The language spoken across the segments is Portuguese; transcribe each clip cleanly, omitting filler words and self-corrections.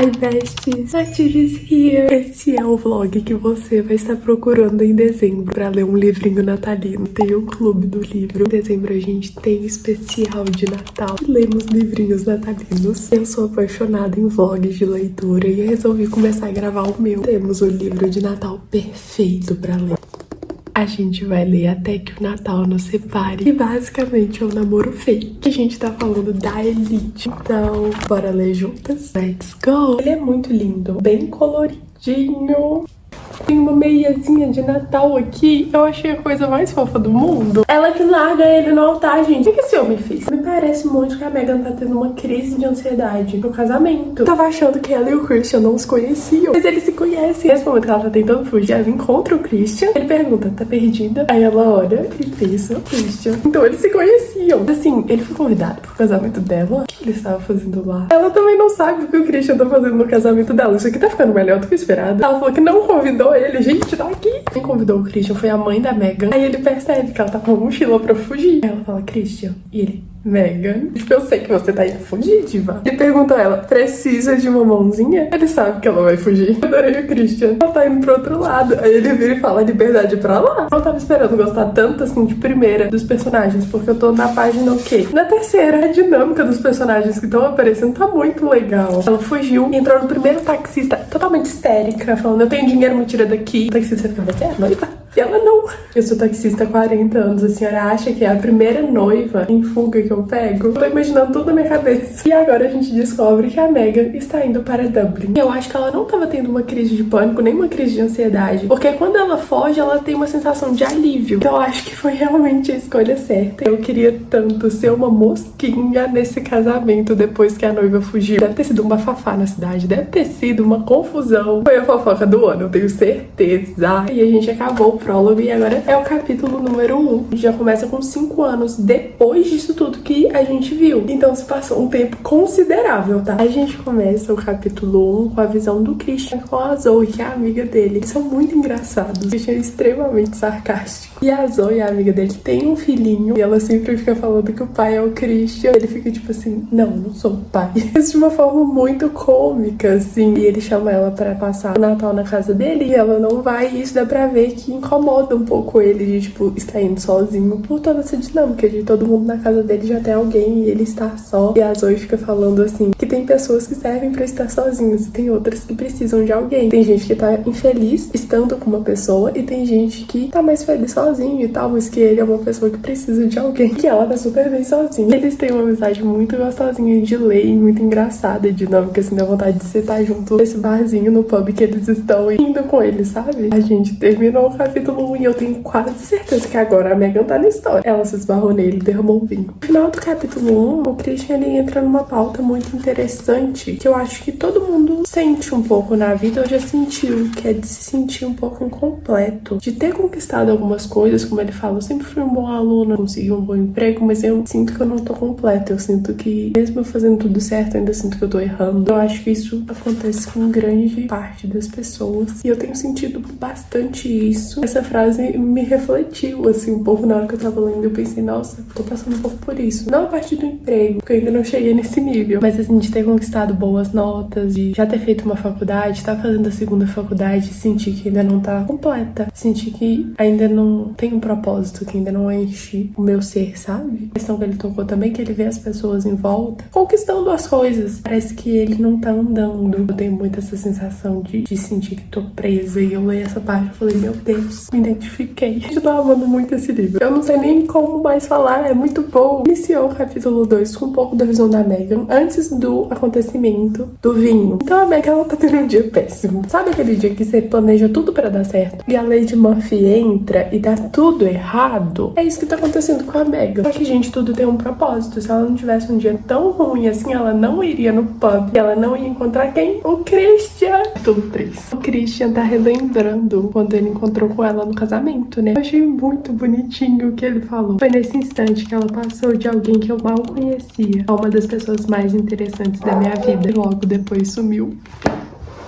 Hi besties, Nath here. Esse é o vlog que você vai estar procurando em dezembro pra ler um livrinho natalino. Tem o clube do livro. Em dezembro a gente tem especial de Natal. Lemos livrinhos natalinos. Eu sou apaixonada em vlogs de leitura e resolvi começar a gravar o meu. Temos o livro de Natal perfeito pra ler. A gente vai ler até que o Natal nos separe. E basicamente é um namoro fake. A gente tá falando da Elite. Então, bora ler juntas? Let's go! Ele é muito lindo, bem coloridinho. Tem uma meiazinha de Natal aqui. Eu achei a coisa mais fofa do mundo. Ela que larga ele no altar, gente. O que esse homem fez? Me parece muito que a Megan tá tendo uma crise de ansiedade no casamento. Eu tava achando que ela e o Christian não se conheciam, mas eles se conhecem. Nesse momento que ela tá tentando fugir, ela encontra o Christian. Ele pergunta, tá perdida? Aí ela olha e pensa, o Christian. Então eles se conheciam. Assim, ele foi convidado pro casamento dela. O que ele estava fazendo lá? Ela também não sabe o que o Christian tá fazendo no casamento dela. Isso aqui tá ficando melhor do que esperado. Ela falou que não convidou ele, gente, tá aqui. Quem convidou o Christian foi a mãe da Megan. Aí ele percebe que ela tá com uma mochila pra fugir. Aí ela fala, Christian. E ele, Megan, eu sei que você tá indo fugir, diva. Ele pergunta a ela, precisa de uma mãozinha? Ele sabe que ela vai fugir. Eu adorei o Christian. Ela tá indo pro outro lado. Aí ele vira e fala, liberdade pra lá. Eu tava esperando gostar tanto, assim, de primeira dos personagens, porque eu tô na página o quê? Na terceira. A dinâmica dos personagens que estão aparecendo tá muito legal. Ela fugiu e entrou no primeiro taxista, totalmente histérica, falando, eu tenho dinheiro, me tira daqui. O taxista fica, você é noiva? E ela não. Eu sou taxista há 40 anos. A senhora acha que é a primeira noiva em fuga que eu pego? Eu tô imaginando tudo na minha cabeça. E agora a gente descobre que a Megan está indo para Dublin. Eu acho que ela não tava tendo uma crise de pânico, nem uma crise de ansiedade. Porque quando ela foge, ela tem uma sensação de alívio. Então eu acho que foi realmente a escolha certa. Eu queria tanto ser uma mosquinha nesse casamento depois que a noiva fugiu. Deve ter sido um bafafá na cidade. Deve ter sido uma confusão. Foi a fofoca do ano, eu tenho certeza. E a gente acabou o prólogo e agora é o capítulo número 1. Já começa com 5 anos depois disso tudo que a gente viu. Então se passou um tempo considerável, tá? A gente começa o capítulo 1 com a visão do Christian com a Zoe, que é a amiga dele. Eles são muito engraçados. O Christian é extremamente sarcástico. E a Zoe, a amiga dele, tem um filhinho e ela sempre fica falando que o pai é o Christian. Ele fica tipo assim, não sou o pai. Isso de uma forma muito cômica, assim. E ele chama ela pra passar o Natal na casa dele e ela não vai. E isso dá pra ver que incomoda um pouco ele de, tipo, estar indo sozinho por toda essa dinâmica de todo mundo na casa dele já tem alguém e ele está só. E a Zoe fica falando assim, que tem pessoas que servem pra estar sozinhos e tem outras que precisam de alguém. Tem gente que tá infeliz estando com uma pessoa e tem gente que tá mais feliz sozinho e tal, mas que ele é uma pessoa que precisa de alguém, que ela tá super bem sozinha. Eles têm uma amizade muito gostosinha de ler e muito engraçada e dinâmica, assim, dá vontade de sentar junto nesse barzinho no pub que eles estão indo com ele, sabe? A gente terminou o capítulo 1 e eu tenho quase certeza que agora a Megan tá na história. Ela se esbarrou nele, derramou um vinho. No final do capítulo 1, o Christian ele entra numa pauta muito interessante que eu acho que todo mundo sente um pouco na vida, ou já sentiu, que é de se sentir um pouco incompleto, de ter conquistado algumas coisas, como ele fala, eu sempre fui um bom aluno, consegui um bom emprego, mas eu sinto que eu não tô completa, eu sinto que mesmo eu fazendo tudo certo, eu ainda sinto que eu tô errando. Eu acho que isso acontece com grande parte das pessoas e eu tenho sentido bastante isso. Essa frase me refletiu, assim, um pouco na hora que eu tava lendo. Eu pensei, nossa, tô passando um pouco por isso. Não a partir do emprego, porque eu ainda não cheguei nesse nível. Mas, assim, de ter conquistado boas notas, de já ter feito uma faculdade, tá fazendo a segunda faculdade, sentir que ainda não tá completa. Sentir que ainda não tem um propósito, que ainda não enche o meu ser, sabe? A questão que ele tocou também, que ele vê as pessoas em volta conquistando as coisas. Parece que ele não tá andando. Eu tenho muito essa sensação de sentir que tô presa. E eu leio essa parte e falei, meu Deus, me identifiquei. Eu tô amando muito esse livro. Eu não sei nem como mais falar, é muito bom. Iniciou o capítulo 2 com um pouco da visão da Megan antes do acontecimento do vinho. Então a Megan, ela tá tendo um dia péssimo. Sabe aquele dia que você planeja tudo pra dar certo e a Lady Murphy entra e dá tudo errado? É isso que tá acontecendo com a Megan. Só que, gente, tudo tem um propósito. Se ela não tivesse um dia tão ruim assim, ela não iria no pub. Ela não ia encontrar quem? O Christian. Tudo triste. O Christian tá relembrando quando ele encontrou com ela no casamento, né? Eu achei muito bonitinho o que ele falou. Foi nesse instante que ela passou de alguém que eu mal conhecia a uma das pessoas mais interessantes da minha vida. E logo depois sumiu.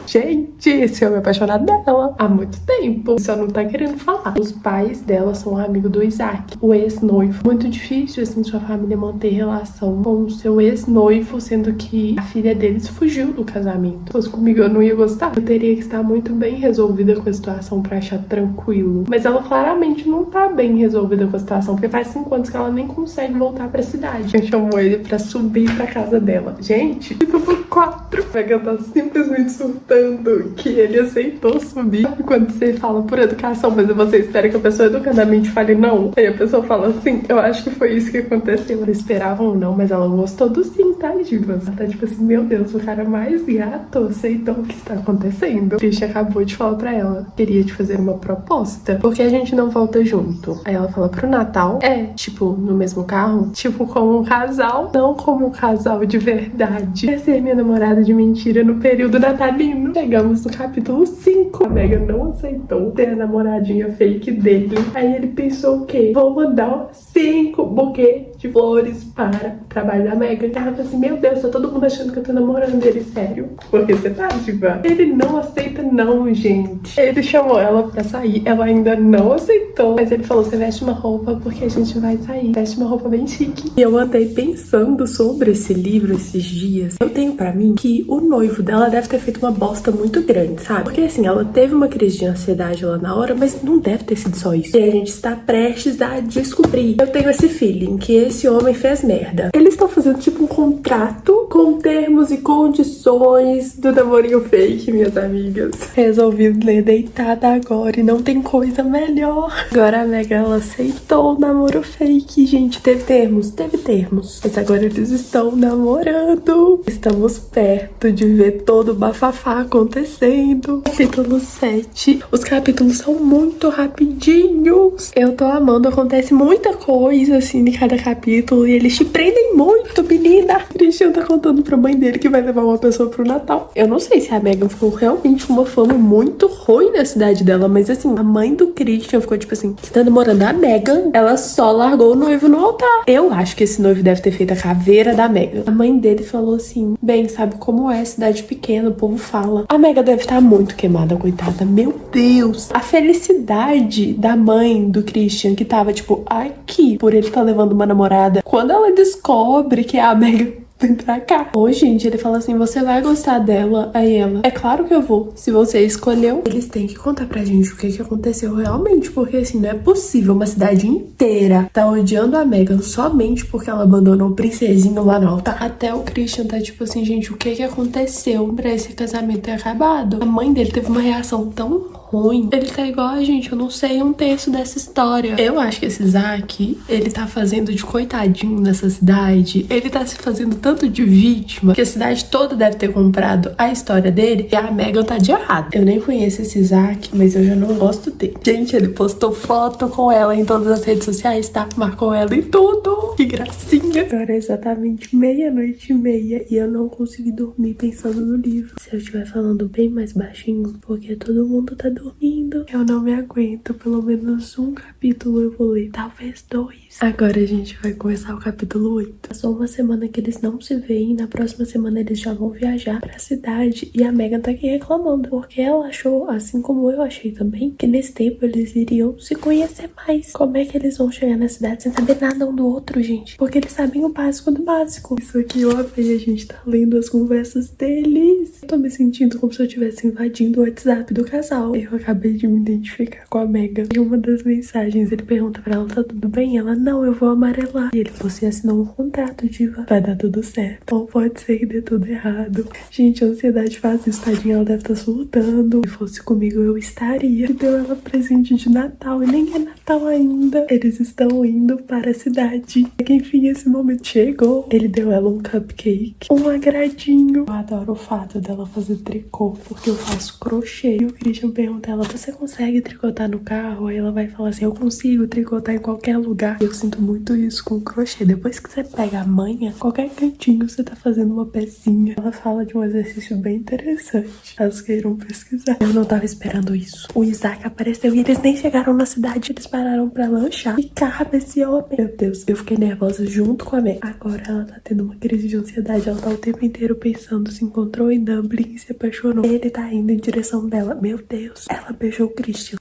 Gente, esse homem é apaixonado dela há muito tempo. Só não tá querendo falar. Os pais dela são amigos do Isaac, o ex-noivo. Muito difícil, assim, sua família manter relação com o seu ex-noivo, sendo que a filha deles fugiu do casamento. Se fosse comigo, eu não ia gostar. Eu teria que estar muito bem resolvida com a situação pra achar tranquilo. Mas ela claramente não tá bem resolvida com a situação, porque faz 5 anos que ela nem consegue voltar pra cidade. Eu chamou ele pra subir pra casa dela. Gente, capítulo 4. Megan tá simplesmente surtando que ele aceitou subir. Quando você fala por educação, mas você espera que a pessoa educadamente fale não. Aí a pessoa fala assim, eu acho que foi isso que aconteceu. Eles esperavam ou não, mas ela gostou do sim, tá, divas? Ela tá tipo assim, meu Deus, o cara mais gato aceitou o que está acontecendo. O Christian acabou de falar pra ela, queria te fazer uma proposta, porque a gente não volta junto. Aí ela fala pro Natal, tipo, no mesmo carro, tipo, como um casal, não como um casal de verdade. Quer ser minha namorada de mentira no período natalino. Chegamos no capítulo 5. A Megan não aceitou ter a namoradinha fake dele. Aí ele pensou o quê? Vou mandar 5 buquês de flores para o trabalho da Megan. Ela falou assim, meu Deus, tá todo mundo achando que eu tô namorando ele, sério. Porque você tá, diva? Ele não aceita não, gente. Ele chamou ela pra sair, ela ainda não aceitou. Mas ele falou, você veste uma roupa porque a gente vai sair. Veste uma roupa bem chique. E eu andei pensando sobre esse livro esses dias. Eu tenho pra mim que o noivo dela deve ter feito uma bosta muito grande, sabe? Porque assim, ela teve uma crise de ansiedade lá na hora, mas não deve ter sido só isso. E a gente está prestes a descobrir. Eu tenho esse feeling que esse homem fez merda. Eles estão fazendo tipo um contrato com termos e condições do namorinho fake, minhas amigas. Resolvi ler deitada agora e não tem coisa melhor. Agora a Megan, ela aceitou o namoro fake, gente. Teve termos? Teve termos. Mas agora eles estão namorando. Estamos perto de ver todo o bafafá acontecendo. Capítulo 7. Os capítulos são muito rapidinhos. Eu tô amando. Acontece muita coisa, assim, em cada capítulo. E eles te prendem muito, menina. O Christian tá contando pra mãe dele que vai levar uma pessoa pro Natal. Eu não sei se a Megan ficou realmente com uma fama muito ruim na cidade dela. Mas, assim, a mãe do Christian ficou tipo assim, você tá namorando a Megan? Ela só largou o noivo no altar. Eu acho que esse noivo deve ter feito a caveira da Megan. A mãe dele falou assim, bem, sabe como é cidade pequena, o povo fala. A Megan deve estar muito queimada, coitada. Meu Deus. A felicidade da mãe do Christian, que tava tipo, aqui, por ele tá levando uma namorada. Quando ela descobre que é a Megan, vem pra cá. Ô, gente, ele fala assim, você vai gostar dela? Aí ela, é claro que eu vou, se você escolheu. Eles têm que contar pra gente o que aconteceu realmente, porque assim, não é possível uma cidade inteira tá odiando a Megan somente porque ela abandonou o princesinho lá no altar. Até o Christian tá tipo assim, gente, o que aconteceu pra esse casamento ter acabado? A mãe dele teve uma reação tão ruim. Ele tá igual a gente, eu não sei um terço dessa história. Eu acho que esse Isaac, ele tá fazendo de coitadinho nessa cidade. Ele tá se fazendo tanto de vítima que a cidade toda deve ter comprado a história dele e a Megan tá de errado. Eu nem conheço esse Isaac, mas eu já não gosto dele. Gente, ele postou foto com ela em todas as redes sociais, tá? Marcou ela em tudo. Que gracinha. Agora é exatamente 00:30 e eu não consegui dormir pensando no livro. Se eu estiver falando bem mais baixinho, porque todo mundo tá dormindo, eu não me aguento. Pelo menos um capítulo eu vou ler, talvez 2. Agora a gente vai começar o capítulo 8. Passou uma semana que eles não se veem, na próxima semana eles já vão viajar pra cidade e a Megan tá aqui reclamando, porque ela achou, assim como eu achei também, que nesse tempo eles iriam se conhecer mais. Como é que eles vão chegar na cidade sem saber nada um do outro, gente? Porque eles sabem o básico do básico. Isso aqui eu amei, a gente tá lendo as conversas deles. Eu tô me sentindo como se eu estivesse invadindo o WhatsApp do casal. Eu acabei de me identificar com a Megan. Em uma das mensagens ele pergunta pra ela, tá tudo bem? Ela, não, eu vou amarelar. E ele, você assinou um contrato, diva. Vai dar tudo certo. Ou pode ser que dê tudo errado. Gente, a ansiedade faz isso, tadinha, ela deve estar surtando. Se fosse comigo, eu estaria. E deu ela presente de Natal. E nem é Natal ainda. Eles estão indo para a cidade. É que enfim, esse momento chegou. Ele deu ela um cupcake, um agradinho. Eu adoro o fato dela fazer tricô, porque eu faço crochê. E o Christian pergunta pergunta ela, você consegue tricotar no carro? Aí ela vai falar assim, eu consigo tricotar em qualquer lugar. Eu sinto muito isso com o crochê. Depois que você pega a manha, qualquer cantinho você tá fazendo uma pecinha. Ela fala de um exercício bem interessante. Caso queiram pesquisar. Eu não tava esperando isso. O Isaac apareceu e eles nem chegaram na cidade. Eles pararam pra lanchar. Que carro esse homem? Meu Deus, eu fiquei nervosa junto com a Meg. Agora ela tá tendo uma crise de ansiedade. Ela tá o tempo inteiro pensando, se encontrou em Dublin e se apaixonou. Ele tá indo em direção dela. Meu Deus, ela beijou o Christian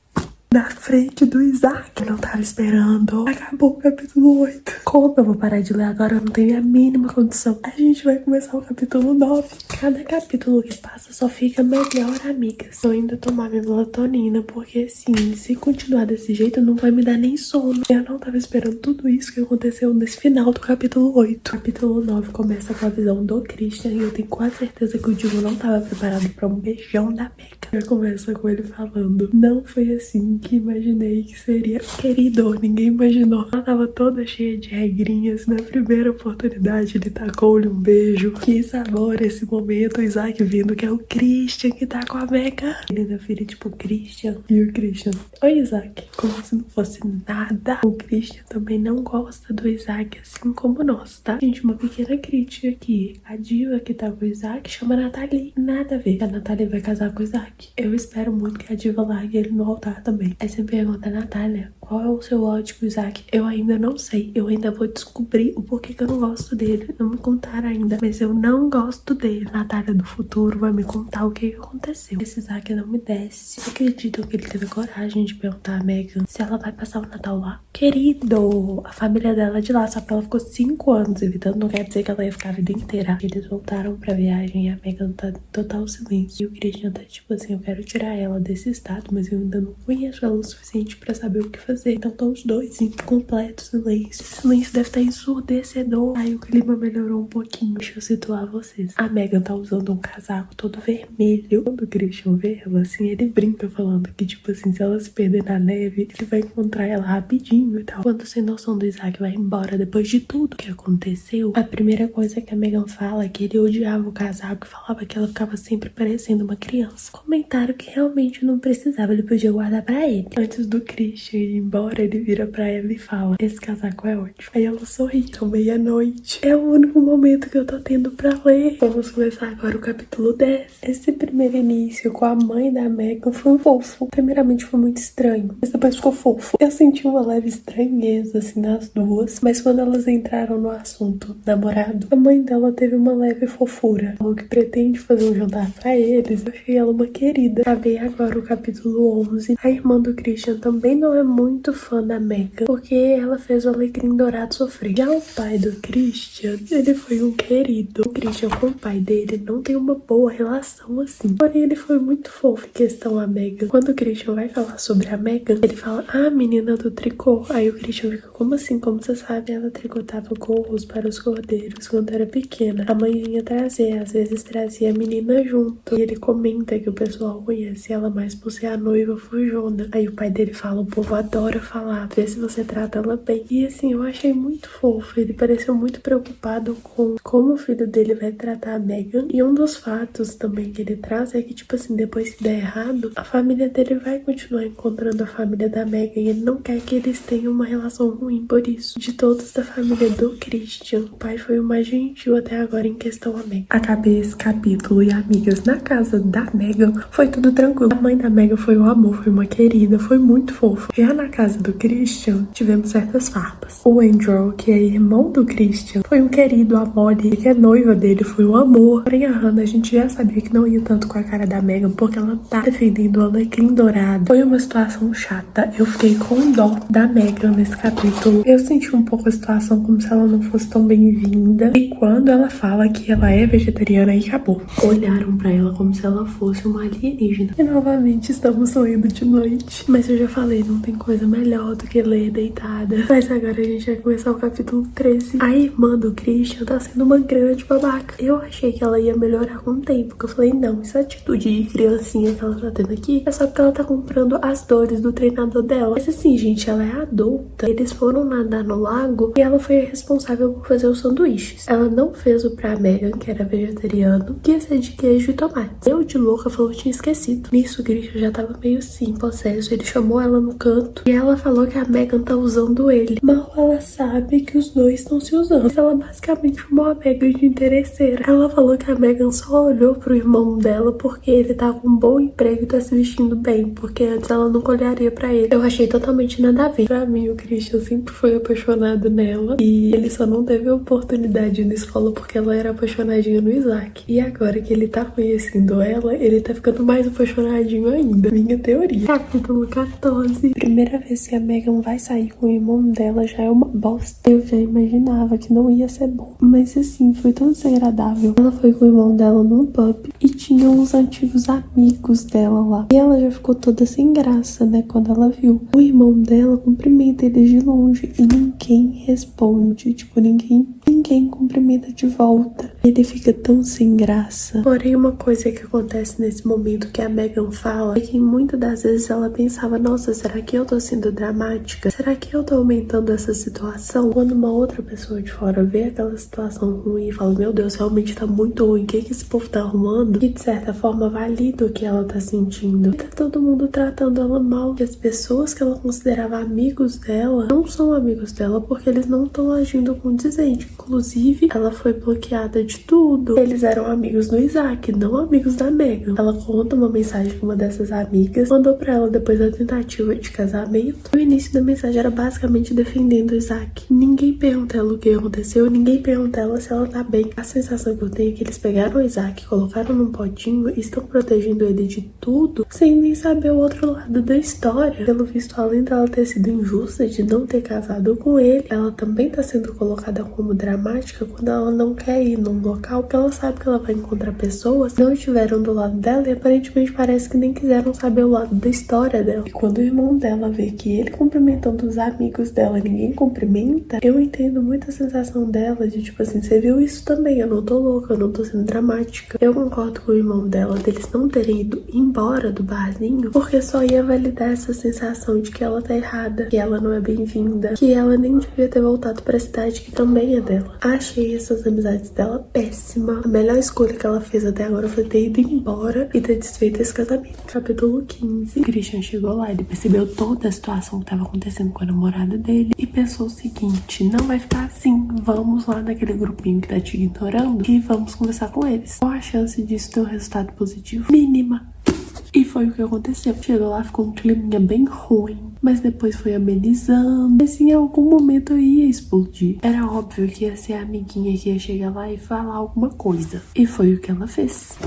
na frente do Isaac. Eu não tava esperando. Acabou o capítulo 8. Como eu vou parar de ler agora? Eu não tenho a mínima condição. A gente vai começar o capítulo 9. Cada capítulo que passa só fica melhor, amigas. Eu ainda tomar minha melatonina, porque assim, se continuar desse jeito, não vai me dar nem sono. Eu não tava esperando tudo isso que aconteceu nesse final do capítulo 8. O capítulo 9 começa com a visão do Christian e eu tenho quase certeza que o Diego não tava preparado pra um beijão da Megan. Já começa com ele falando, não foi assim que imaginei que seria. Querido, ninguém imaginou. Ela tava toda cheia de regrinhas. Na primeira oportunidade, ele tacou-lhe um beijo. Que sabor esse momento. O Isaac vindo que é o Christian que tá com a Megan. Ele ainda vira tipo Christian. E o Christian, oi Isaac. Como se não fosse nada. O Christian também não gosta do Isaac, assim como nós, tá? Gente, uma pequena crítica aqui. A diva que tá com o Isaac chama Nathalie. Nada a ver. A Nathalie vai casar com o Isaac. Eu espero muito que a diva largue ele no altar também. Aí você pergunta, Natália, qual é o seu ódio com o Isaac? Eu ainda não sei. Eu ainda vou descobrir o porquê que eu não gosto dele. Não me contaram ainda. Mas eu não gosto dele. Natália do futuro vai me contar o que aconteceu. Esse Isaac não me desce. Eu acredito que ele teve coragem de perguntar a Megan se ela vai passar o Natal lá. Querido, a família dela é de lá. Só que ela ficou 5 anos evitando. Não quer dizer que ela ia ficar a vida inteira. Eles voltaram pra viagem e a Megan tá em total silêncio. E o Christian tá tipo assim, eu quero tirar ela desse estado, mas eu ainda não conheço ela o suficiente pra saber o que fazer. Então estão os dois em completo silêncio. Esse silêncio deve estar ensurdecedor. Aí o clima melhorou um pouquinho. Deixa eu situar vocês. A Megan tá usando um casaco todo vermelho. Quando o Christian vê ela, assim, ele brinca falando que, tipo assim, se ela se perder na neve, ele vai encontrar ela rapidinho e tal. Quando sem noção do Isaac vai embora, depois de tudo que aconteceu, a primeira coisa que a Megan fala é que ele odiava o casaco e falava que ela ficava sempre parecendo uma criança. Comentaram que realmente não precisava, ele podia guardar pra ele. Antes do Christian ir embora, ele vira pra ela e fala, esse casaco é ótimo. Aí ela sorri, são meia-noite. É o único momento que eu tô tendo pra ler. Vamos começar agora o capítulo 10. Esse primeiro início com a mãe da Megan foi fofo. Primeiramente foi muito estranho, mas depois ficou fofo. Eu senti uma leve estranheza, assim, nas duas, mas quando elas entraram no assunto namorado, a mãe dela teve uma leve fofura. Falou que pretende fazer um jantar pra eles. Eu achei ela uma querida. Acabei agora o capítulo 11. A irmã do Christian também não é muito fã da Megan, porque ela fez o Alecrim Dourado sofrer. Já o pai do Christian, ele foi um querido. O Christian com o pai dele não tem uma boa relação assim. Porém, ele foi muito fofo em questão a Megan. Quando o Christian vai falar sobre a Megan, ele fala, ah, menina do tricô. Aí o Christian fica, como assim? Como você sabe, ela tricotava gorros para os cordeiros quando era pequena. A mãe vinha trazer, às vezes trazia a menina junto. E ele comenta que o pessoal conhece ela mais por ser a noiva fujona. Aí o pai dele fala, o povo adora falar, vê se você trata ela bem. E assim, eu achei muito fofo. Ele pareceu muito preocupado com como o filho dele vai tratar a Megan. E um dos fatos também que ele traz é que, tipo assim, depois que der errado, a família dele vai continuar encontrando a família da Megan. E ele não quer que eles tenham uma relação ruim por isso. De todos da família do Christian, o pai foi o mais gentil até agora em questão a Megan. Acabei esse capítulo e, amigas, na casa da Megan foi tudo tranquilo. A mãe da Megan foi um amor, foi uma querida, foi muito fofo. Já na casa do Christian, tivemos certas farpas. O Andrew, que é irmão do Christian, foi um querido. A Molly, que é noiva dele, foi um amor. Porém, a Hannah, a gente já sabia que não ia tanto com a cara da Megan, porque ela tá defendendo o Alecrim Dourado. Foi uma situação chata. Eu fiquei com dó da Megan nesse capítulo. Eu senti um pouco a situação como se ela não fosse tão bem-vinda. E quando ela fala que ela é vegetariana, aí acabou. Olharam pra ela como se ela fosse uma alienígena. E novamente estamos lendo de noite. Mas eu já falei, não tem coisa coisa melhor do que ler deitada. Mas agora a gente vai começar o capítulo 13. A irmã do Christian tá sendo uma grande babaca. Eu achei que ela ia melhorar com o tempo, que eu falei, não, essa atitude de criancinha que ela tá tendo aqui é só porque ela tá comprando as dores do treinador dela. Mas assim, gente, ela é adulta. Eles foram nadar no lago e ela foi a responsável por fazer os sanduíches. Ela não fez o pra Megan, que era vegetariano, que ia ser de queijo e tomate. Eu, de louca, falou que tinha esquecido. Nisso, o Christian já tava meio assim, possesso. Ele chamou ela no canto e ela falou que a Megan tá usando ele. Mal ela sabe que os dois estão se usando. Mas ela basicamente chamou a Megan de interesseira. Ela falou que a Megan só olhou pro irmão dela porque ele tá com um bom emprego e tá se vestindo bem, porque antes ela nunca olharia pra ele. Eu achei totalmente nada a ver. Pra mim, o Christian sempre foi apaixonado nela e ele só não teve oportunidade na escola porque ela era apaixonadinha no Isaac. E agora que ele tá conhecendo ela, ele tá ficando mais apaixonadinho ainda. Minha teoria. Capítulo 14. Primeira vez que a Megan vai sair com o irmão dela já é uma bosta. Eu já imaginava que não ia ser bom. Mas assim, foi tão desagradável. Ela foi com o irmão dela num pub e tinha uns antigos amigos dela lá. E ela já ficou toda sem graça, né, quando ela viu. O irmão dela cumprimenta ele de longe e ninguém responde. Tipo, ninguém cumprimenta de volta. Ele fica tão sem graça. Porém, uma coisa que acontece nesse momento que a Megan fala é que muitas das vezes ela pensava, nossa, será que eu tô sendo dramática? Será que eu tô aumentando essa situação? Quando uma outra pessoa de fora vê aquela situação ruim e fala, meu Deus, realmente tá muito ruim, o que esse povo tá arrumando? E de certa forma valida o que ela tá sentindo. E tá todo mundo tratando ela mal. Que as pessoas que ela considerava amigos dela não são amigos dela porque eles não estão agindo condizente. Inclusive, ela foi bloqueada de tudo. Eles eram amigos do Isaac, não amigos da Megan. Ela conta uma mensagem que uma dessas amigas mandou pra ela depois da tentativa de casamento. O início da mensagem era basicamente defendendo o Isaac. Ninguém pergunta ela o que aconteceu, ninguém pergunta ela se ela tá bem. A sensação que eu tenho é que eles pegaram o Isaac, colocaram num potinho e estão protegendo ele de tudo, sem nem saber o outro lado da história. Pelo visto, além dela ter sido injusta de não ter casado com ele, ela também tá sendo colocada como dramática quando ela não quer ir num local que ela sabe que ela vai encontrar pessoas que não estiveram do lado dela e aparentemente parece que nem quiseram saber o lado da história dela. E quando o irmão dela vê que ele cumprimentando os amigos dela, ninguém cumprimenta, eu entendo muito a sensação dela de tipo assim, você viu isso também, eu não tô louca, eu não tô sendo dramática. Eu concordo com o irmão dela deles não terem ido embora do barzinho, porque só ia validar essa sensação de que ela tá errada, que ela não é bem-vinda, que ela nem devia ter voltado pra cidade que também é dela. Achei essas amizades dela péssima. A melhor escolha que ela fez até agora foi ter ido embora e ter desfeito esse casamento. Capítulo 15. O Christian chegou lá, ele percebeu toda a situação que tava acontecendo com a namorada dele e pensou o seguinte, não vai ficar assim, vamos lá naquele grupinho que tá te ignorando e vamos conversar com eles. Qual a chance disso ter um resultado positivo? Mínima. E foi o que aconteceu. Chegou lá, ficou um clima bem ruim, mas depois foi amenizando. Mas em algum momento eu ia explodir. Era óbvio que ia ser a amiguinha que ia chegar lá e falar alguma coisa. E foi o que ela fez.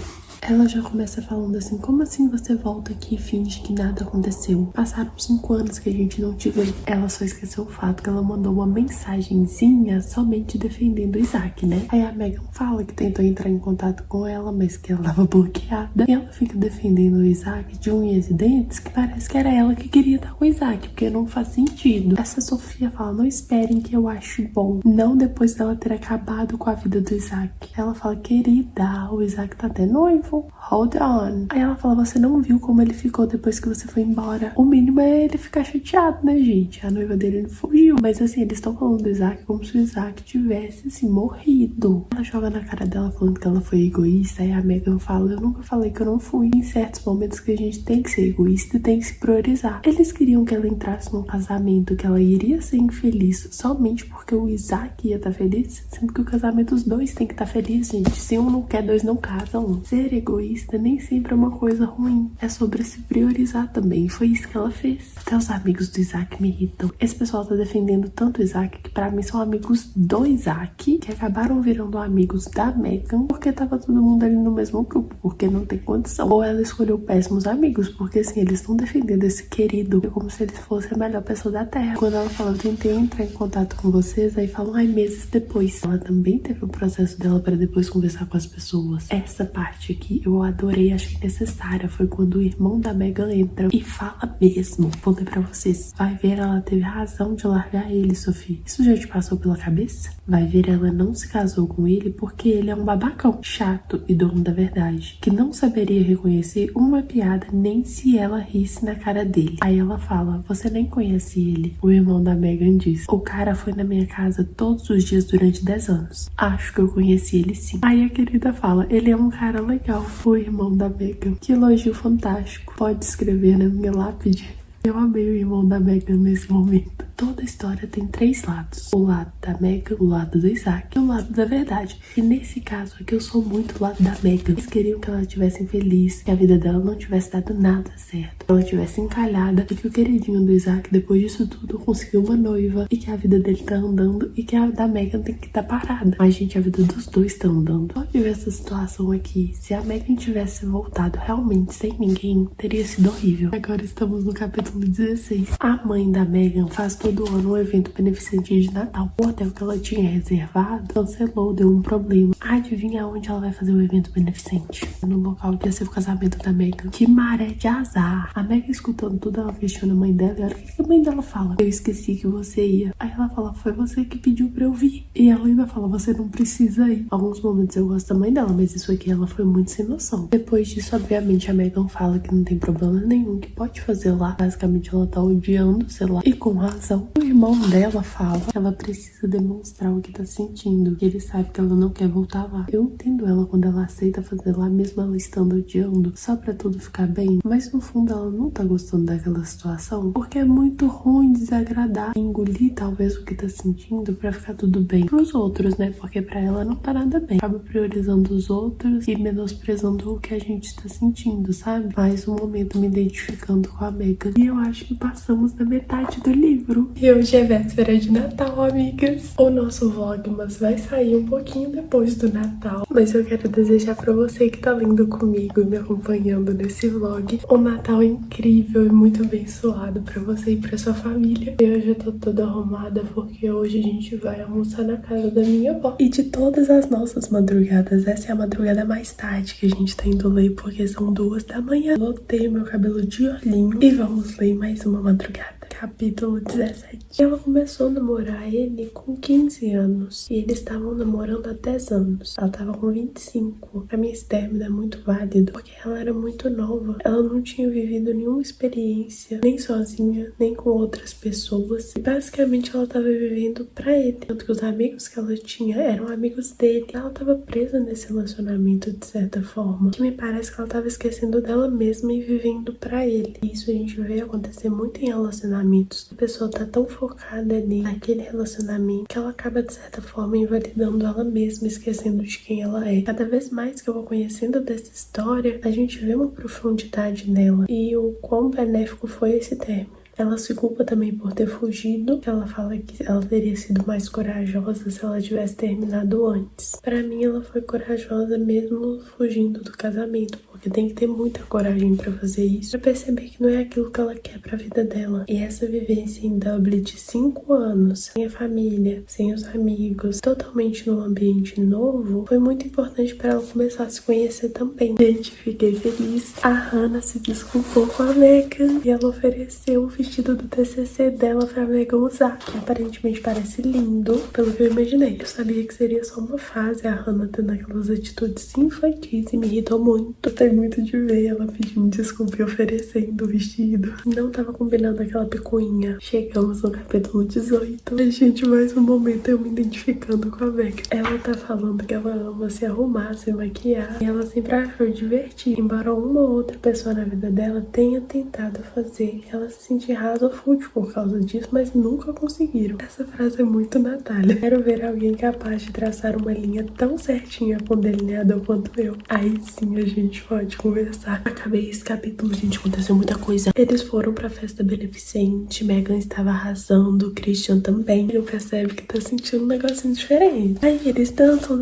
Ela já começa falando assim, como assim você volta aqui e finge que nada aconteceu? Passaram 5 anos que a gente não te vê. Ela só esqueceu o fato que ela mandou uma mensagenzinha somente defendendo o Isaac, né? Aí a Megan fala que tentou entrar em contato com ela, mas que ela tava bloqueada. E ela fica defendendo o Isaac de unhas e dentes, que parece que era ela que queria estar com o Isaac, porque não faz sentido. Essa Sofia fala, não esperem que eu ache bom. Não depois dela ter acabado com a vida do Isaac. Ela fala, querida, o Isaac tá até noivo. Hold on. Aí ela fala, você não viu como ele ficou depois que você foi embora. O mínimo é ele ficar chateado, né, gente? A noiva dele não fugiu. Mas assim, eles estão falando do Isaac como se o Isaac tivesse, assim, morrido. Ela joga na cara dela falando que ela foi egoísta. Aí a Megan fala, eu nunca falei que eu não fui. Em certos momentos que a gente tem que ser egoísta e tem que se priorizar. Eles queriam que ela entrasse num casamento que ela iria ser infeliz somente porque o Isaac ia estar feliz, sendo que o casamento, os dois tem que estar felizes, gente. Se um não quer, dois não casam. Ser egoísta nem sempre é uma coisa ruim. É sobre se priorizar também. Foi isso que ela fez. Até os amigos do Isaac me irritam. Esse pessoal tá defendendo tanto o Isaac que pra mim são amigos do Isaac, que acabaram virando amigos da Megan porque tava todo mundo ali no mesmo grupo, porque não tem condição. Ou ela escolheu péssimos amigos, porque assim, eles estão defendendo esse querido como se ele fosse a melhor pessoa da Terra. Quando ela fala, eu tentei entrar em contato com vocês, aí falam, ai, meses depois. Ela também teve o processo dela pra depois conversar com as pessoas. Essa parte aqui que eu adorei, achei necessária, foi quando o irmão da Megan entra e fala mesmo. Vou ler pra vocês. Vai ver, ela teve razão de largar ele, Sophie. Isso já te passou pela cabeça? Vai ver, ela não se casou com ele porque ele é um babacão, chato e dono da verdade, que não saberia reconhecer uma piada nem se ela risse na cara dele. Aí ela fala, você nem conhece ele. O irmão da Megan diz, o cara foi na minha casa todos os dias durante 10 anos. Acho que eu conheci ele sim. Aí a querida fala, ele é um cara legal. O irmão da Megan, que elogio fantástico. Pode escrever na minha lápide. Eu amei o irmão da Megan nesse momento. Toda a história tem 3 lados. O lado da Megan, o lado do Isaac e o lado da verdade. E nesse caso aqui eu sou muito do lado da Megan. Eles queriam que ela estivesse infeliz, que a vida dela não tivesse dado nada certo. Que ela estivesse encalhada e que o queridinho do Isaac, depois disso tudo, conseguiu uma noiva. E que a vida dele tá andando e que a da Megan tem que estar parada. Mas, gente, a vida dos dois tá andando. Só de ver essa situação aqui, se a Megan tivesse voltado realmente sem ninguém, teria sido horrível. Agora estamos no capítulo 16. A mãe da Megan faz todo ano um evento beneficente de Natal. O hotel que ela tinha reservado cancelou, deu um problema. Adivinha onde ela vai fazer o evento beneficente? No local que ia ser o casamento da Megan. Que maré de azar. A Megan escutando tudo, ela questiona a mãe dela. E olha o que a mãe dela fala. Eu esqueci que você ia. Aí ela fala, foi você que pediu pra eu vir. E ela ainda fala, você não precisa ir. Alguns momentos eu gosto da mãe dela, mas isso aqui ela foi muito sem noção. Depois disso, obviamente, a Megan fala que não tem problema nenhum, que pode fazer lá. Basicamente, ela tá odiando, sei lá, e com razão. O irmão dela fala que ela precisa demonstrar o que tá sentindo, que ele sabe que ela não quer voltar lá. Eu entendo ela quando ela aceita fazer lá, mesmo ela estando odiando, só pra tudo ficar bem, mas no fundo ela não tá gostando daquela situação, porque é muito ruim, desagradável, engolir talvez o que tá sentindo pra ficar tudo bem pros outros, né, porque pra ela não tá nada bem. Acaba priorizando os outros e menosprezando o que a gente tá sentindo, sabe? Mais um momento me identificando com a Megan. E eu acho que passamos da metade do livro. E hoje é véspera de Natal, amigas. O nosso vlogmas vai sair um pouquinho depois do Natal. Mas eu quero desejar pra você que tá lendo comigo e me acompanhando nesse vlog um Natal incrível e muito abençoado pra você e pra sua família. E hoje eu tô toda arrumada porque hoje a gente vai almoçar na casa da minha avó. E de todas as nossas madrugadas, essa é a madrugada mais tarde que a gente tá indo ler porque são 2 da manhã. Lotei meu cabelo de olhinho e vamos ler mais uma madrugada. Capítulo 17. Ela começou a namorar ele com 15 anos e eles estavam namorando há 10 anos. Ela tava com 25. Pra mim esse término é muito válido porque ela era muito nova. Ela não tinha vivido nenhuma experiência, nem sozinha, nem com outras pessoas. E basicamente ela tava vivendo pra ele. Tanto que os amigos que ela tinha eram amigos dele. Ela tava presa nesse relacionamento de certa forma, que me parece que ela tava esquecendo dela mesma e vivendo pra ele. E isso a gente vê acontecer muito em relacionamentos. A pessoa tá tão focada ali naquele relacionamento que ela acaba de certa forma invalidando ela mesma, esquecendo de quem ela é. Cada vez mais que eu vou conhecendo dessa história, a gente vê uma profundidade nela e o quão benéfico foi esse término. Ela se culpa também por ter fugido. Ela fala que ela teria sido mais corajosa se ela tivesse terminado antes. Pra mim, ela foi corajosa mesmo fugindo do casamento, porque tem que ter muita coragem pra fazer isso, pra perceber que não é aquilo que ela quer pra vida dela. E essa vivência em Dublin de 5 anos, sem a família, sem os amigos, totalmente num ambiente novo, foi muito importante pra ela começar a se conhecer também. Gente, fiquei feliz. A Hannah se desculpou com a Megan e ela ofereceu o vestido do TCC dela pra Megan usar, que aparentemente parece lindo, pelo que eu imaginei. Eu sabia que seria só uma fase, a Hannah tendo aquelas atitudes infantis e me irritou muito. Gostei muito de ver ela pedindo desculpa e oferecendo o vestido. Não tava combinando aquela picuinha. Chegamos no capítulo 18. E, gente, mais um momento eu me identificando com a Megan. Ela tá falando que ela ama se arrumar, se maquiar, e ela sempre achou divertido. Embora uma ou outra pessoa na vida dela tenha tentado fazer ela se sentir rasa ou fútil por causa disso, mas nunca conseguiram. Essa frase é muito Natália. Quero ver alguém capaz de traçar uma linha tão certinha com delineador quanto eu. Aí sim a gente pode conversar. Acabei esse capítulo, gente, aconteceu muita coisa. Eles foram pra festa beneficente, Megan estava arrasando, o Christian também. Ele percebe que tá sentindo um negocinho diferente. Aí eles dançam,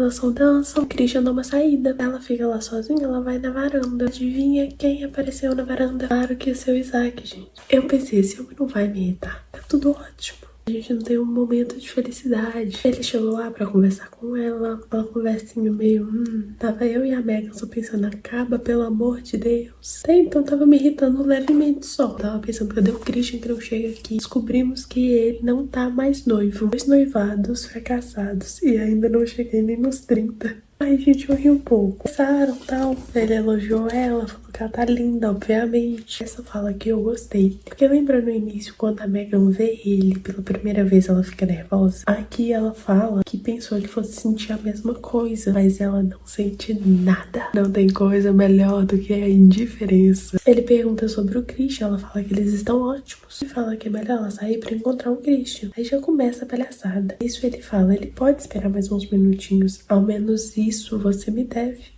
o Christian dá uma saída. Ela fica lá sozinha, ela vai na varanda. Adivinha quem apareceu na varanda? Claro que é seu Isaac, gente. Eu pensei, esse homem não vai me irritar. Tá tudo ótimo. A A gente não tem um momento de felicidade. Ele chegou lá pra conversar com ela, uma conversinha meio, tava eu e a Megan só pensando, acaba, pelo amor de Deus. Até então tava me irritando levemente só. Tava pensando, cadê o Christian que não chega aqui? Descobrimos que ele não tá mais noivo. 2 noivados fracassados e ainda não cheguei nem nos 30. Aí a gente riu um pouco. Pensaram, tal. Ele elogiou ela, falou que ela tá linda, obviamente. Essa fala que eu gostei. Porque lembra no início, quando a Megan vê ele pela primeira vez, ela fica nervosa? Aqui ela fala que pensou que fosse sentir a mesma coisa, mas ela não sente nada. Não tem coisa melhor do que a indiferença. Ele pergunta sobre o Christian, ela fala que eles estão ótimos. Ele fala que é melhor ela sair pra encontrar o Christian. Aí já começa a palhaçada. Isso ele fala, ele pode esperar mais uns minutinhos. Ao menos isso você me deve.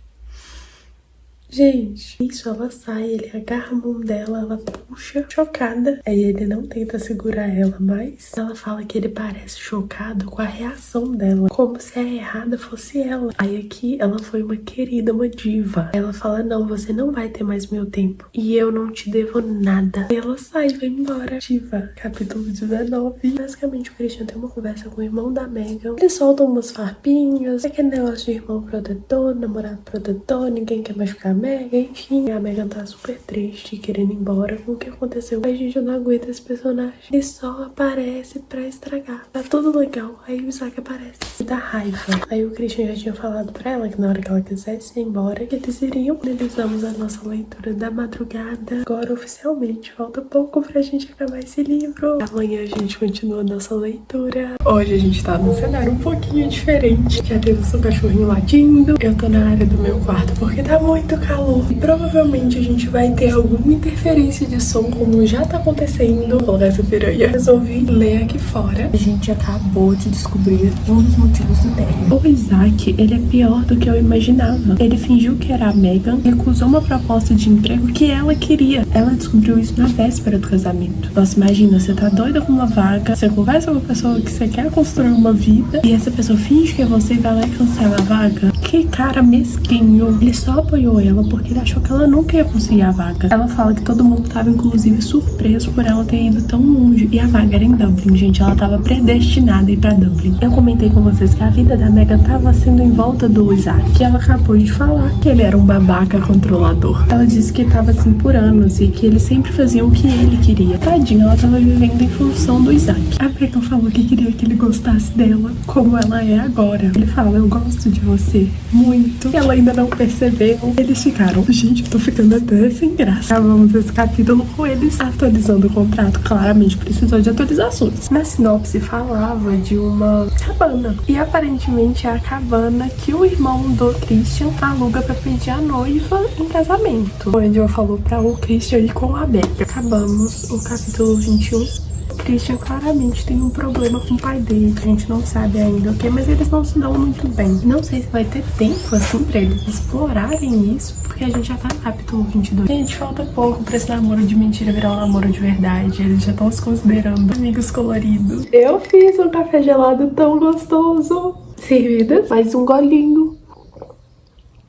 Gente, isso ela sai, ele agarra a mão dela, ela puxa, chocada. Aí ele não tenta segurar ela mais. Ela fala que ele parece chocado com a reação dela, como se a errada fosse ela. Aí aqui ela foi uma querida, uma diva. Ela fala, não, você não vai ter mais meu tempo. E eu não te devo nada. Aí ela sai, vai embora. Diva, capítulo 19. Basicamente o Christian tem uma conversa com o irmão da Megan. Eles soltam umas farpinhas. Aquele negócio de irmão protetor, namorado protetor, ninguém quer machucar a Megan. Enfim, a Megan tá super triste, querendo ir embora com o que aconteceu. A gente não aguenta esse personagem. Ele só aparece pra estragar. Tá tudo legal. Aí o Isaac aparece. E dá raiva. Aí o Christian já tinha falado pra ela que na hora que ela quisesse ir embora, que eles iriam. Finalizamos a nossa leitura da madrugada. Agora, oficialmente, falta pouco pra gente acabar esse livro. Amanhã a gente continua a nossa leitura. Hoje a gente tá num cenário um pouquinho diferente. Já temos um cachorrinho latindo. Eu tô na área do meu quarto porque tá muito calor. E provavelmente a gente vai ter alguma interferência de som, como já tá acontecendo. Vou colocar essa piranha. Resolvi ler aqui fora. A gente acabou de descobrir um dos motivos do término. O Isaac, ele é pior do que eu imaginava. Ele fingiu que era a Megan, recusou uma proposta de emprego que ela queria. Ela descobriu isso na véspera do casamento. Nossa, imagina, você tá doida com uma vaga, você conversa com uma pessoa que você quer construir uma vida, e essa pessoa finge que é você e vai lá e cancela a vaga. Que cara mesquinho. Ele só apoiou ela porque ele achou que ela nunca ia conseguir a vaga. Ela fala que todo mundo tava, inclusive, surpreso por ela ter ido tão longe. E a vaga era em Dublin, gente. Ela tava predestinada a ir pra Dublin. Eu comentei com vocês que a vida da Megan tava sendo em volta do Isaac. E ela acabou de falar que ele era um babaca controlador. Ela disse que tava assim por anos e que eles sempre faziam o que ele queria. Tadinha, ela tava vivendo em função do Isaac. A Megan falou que queria que ele gostasse dela como ela é agora. Ele fala, eu gosto de você muito. E ela ainda não percebeu. Eles ficaram, gente, eu tô ficando até sem graça. Acabamos esse capítulo com eles atualizando o contrato. Claramente precisou de atualizações. Na sinopse falava de uma cabana. E aparentemente é a cabana que o irmão do Christian aluga pra pedir a noiva em casamento. O Angel falou pra o Christian ir com a Becca. Acabamos o capítulo 21. O Christian claramente tem um problema com o pai dele, que a gente não sabe ainda o que, mas eles não se dão muito bem. Não sei se vai ter tempo, assim, pra eles explorarem isso, porque a gente já tá no capítulo 22. Gente, falta pouco pra esse namoro de mentira virar um namoro de verdade. Eles já estão se considerando amigos coloridos. Eu fiz um café gelado tão gostoso. Servidas, mais um golinho.